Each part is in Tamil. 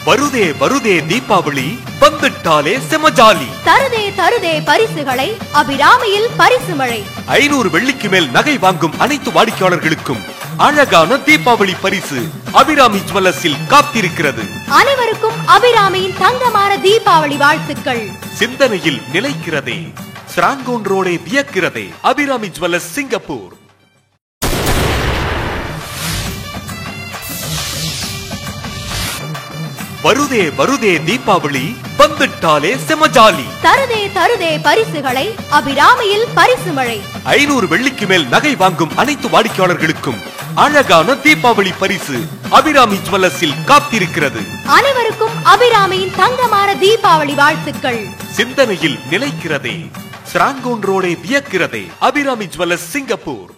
வருதே வருதே தீபாவளி வந்துட்டாலே செமஜாலி. தருதே தருதே பரிசுகளை அபிராமியில் பரிசு மழை. 500 வெள்ளிக்கு மேல் நகை வாங்கும் அனைத்து வாடிக்கையாளர்களுக்கும் அழகான தீபாவளி பரிசு அபிராமி ஜுவல்லர்ஸில் காத்திருக்கிறது. அனைவருக்கும் அபிராமியின் தங்கமான தீபாவளி வாழ்த்துக்கள். சிந்தனையில் நிலைக்கிறதே, ஸ்ராங்கோன் ரோடே வியக்கிறதே. Abirami jewellers, Singapore. வருதே வருதே தீபாவளி வந்துட்டாலே செமஜாலி. தருதே தருதே பரிசுகளை அபிராமியில் பரிசு மழை. 500 வெள்ளிக்கு மேல் நகை வாங்கும் அனைத்து வாடிக்கையாளர்களுக்கும் அழகான தீபாவளி பரிசு அபிராமி ஜுவல்லர்ஸில் காத்திருக்கிறது. அனைவருக்கும் அபிராமியின் தங்கமான தீபாவளி வாழ்த்துக்கள். சிந்தனையில் நிலைக்கிறதே, ஸ்ராங்கோன் ரோடே வியக்கிறதே. Abirami jewellers, Singapore.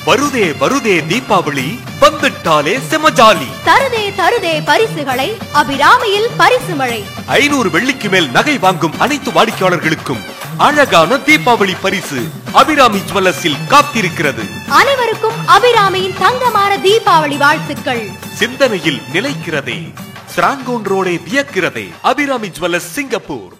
வருதே வருதே தீபாவளி வந்துட்டாலே செமஜாலி. தருதே தருதே பரிசுகளை அபிராமியில் பரிசு மழை. 500 வெள்ளிக்கு மேல் நகை வாங்கும் அனைத்து வாடிக்கையாளர்களுக்கும் அழகான தீபாவளி பரிசு அபிராமி ஜுவல்லர்ஸில் காத்திருக்கிறது. அனைவருக்கும் அபிராமியின் தங்கமான தீபாவளி வாழ்த்துக்கள். சிந்தனையில் நிலைக்கிறதே, ஸ்ராங்கோன் ரோடே வியக்கிறதே. Abirami jewellers, Singapore.